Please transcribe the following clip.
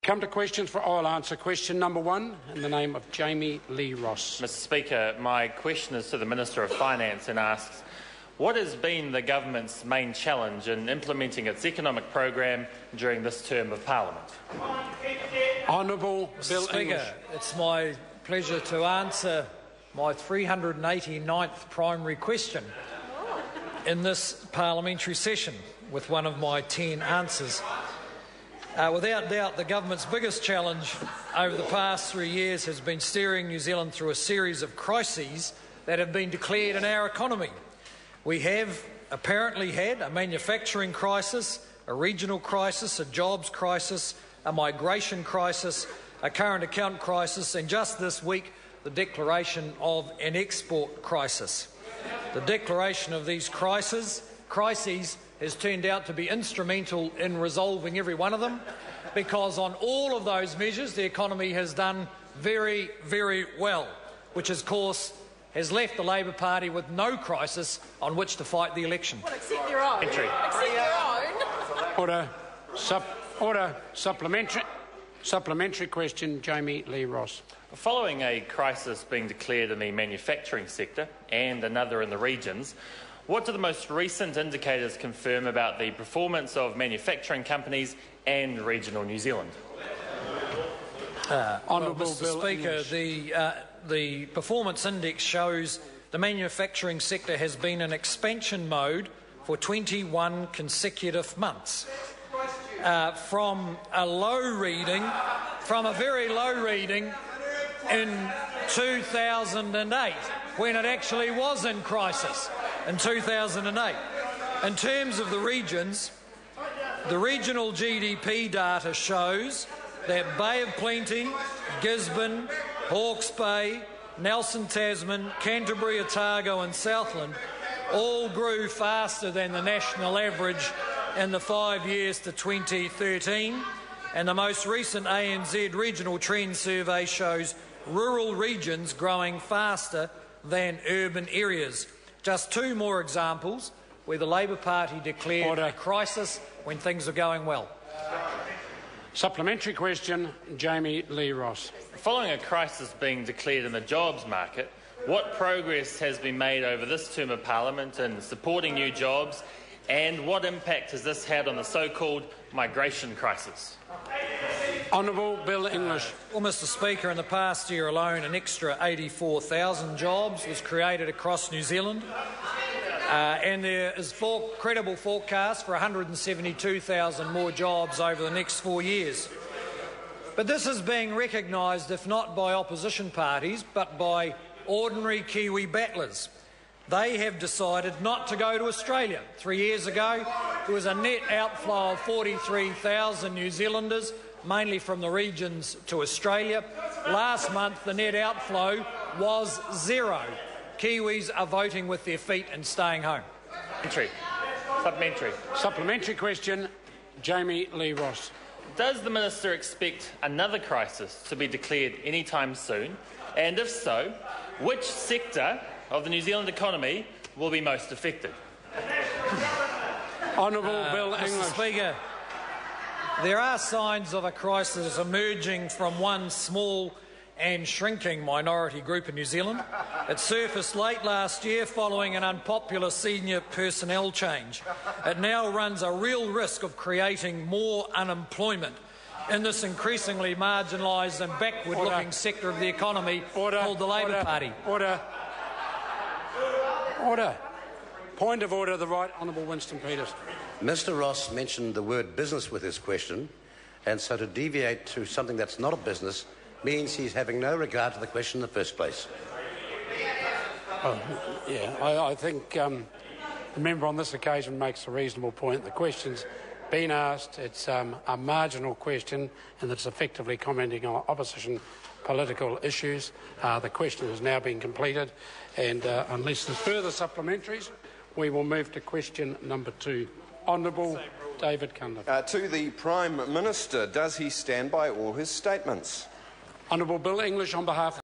Come to questions for oral answer. Question number 1, in the name of Jamie Lee Ross. Mr Speaker, my question is to the Minister of Finance and asks, what has been the government's main challenge in implementing its economic program during this term of Parliament? Honourable Bill English. Speaker, it's my pleasure to answer my 389th primary question in this parliamentary session with one of my 10 answers. Without doubt, the government's biggest challenge over the past 3 years has been steering New Zealand through a series of crises that have been declared in our economy. We have apparently had a manufacturing crisis, a regional crisis, a jobs crisis, a migration crisis, a current account crisis, and just this week, the declaration of an export crisis. The declaration of these crises has turned out to be instrumental in resolving every one of them, because on all of those measures the economy has done very, very well, which of course has left the Labor Party with no crisis on which to fight the election. Well, accept your own. Accept your own. Order. Supplementary question, Jamie Lee Ross. Following a crisis being declared in the manufacturing sector and another in the regions, what do the most recent indicators confirm about the performance of manufacturing companies and regional New Zealand? Mr Speaker, the performance index shows the manufacturing sector has been in expansion mode for 21 consecutive months. From a very low reading in 2008, when it actually was in crisis in 2008. In terms of the regions, the regional GDP data shows that Bay of Plenty, Gisborne, Hawke's Bay, Nelson Tasman, Canterbury, Otago and Southland all grew faster than the national average in the 5 years to 2013, and the most recent ANZ Regional Trend Survey shows rural regions growing faster than urban areas. Just 2 more examples where the Labor Party declared a crisis when things are going well. Supplementary question, Jamie Lee Ross. Following a crisis being declared in the jobs market, what progress has been made over this term of Parliament in supporting new jobs, and what impact has this had on the so-called migration crisis? Honourable Bill English. Well, Mr Speaker, in the past year alone, an extra 84,000 jobs was created across New Zealand, and there is credible forecast for 172,000 more jobs over the next 4 years. But this is being recognised, if not by opposition parties, but by ordinary Kiwi battlers. They have decided not to go to Australia. 3 years ago, there was a net outflow of 43,000 New Zealanders, mainly from the regions, to Australia. Last month, the net outflow was 0. Kiwis are voting with their feet and staying home. Supplementary question, Jamie Lee Ross. Does the Minister expect another crisis to be declared any time soon? And if so, which sector of the New Zealand economy will be most affected? Honourable Bill English. Mr Speaker, there are signs of a crisis emerging from one small and shrinking minority group in New Zealand. It surfaced late last year following an unpopular senior personnel change. It now runs a real risk of creating more unemployment in this increasingly marginalised and backward-looking sector of the economy called the Labor Party. Order. Point of order, the Right Honourable Winston Peters. Mr Ross mentioned the word business with his question, and so to deviate to something that's not a business means he's having no regard to the question in the first place. I think the member on this occasion makes a reasonable point. The question's been asked. It's a marginal question, and it's effectively commenting on opposition political issues. The question has now been completed, and unless there's further supplementaries, we will move to question number 2. Honourable David Cunliffe. To the Prime Minister, does he stand by all his statements? Honourable Bill English on behalf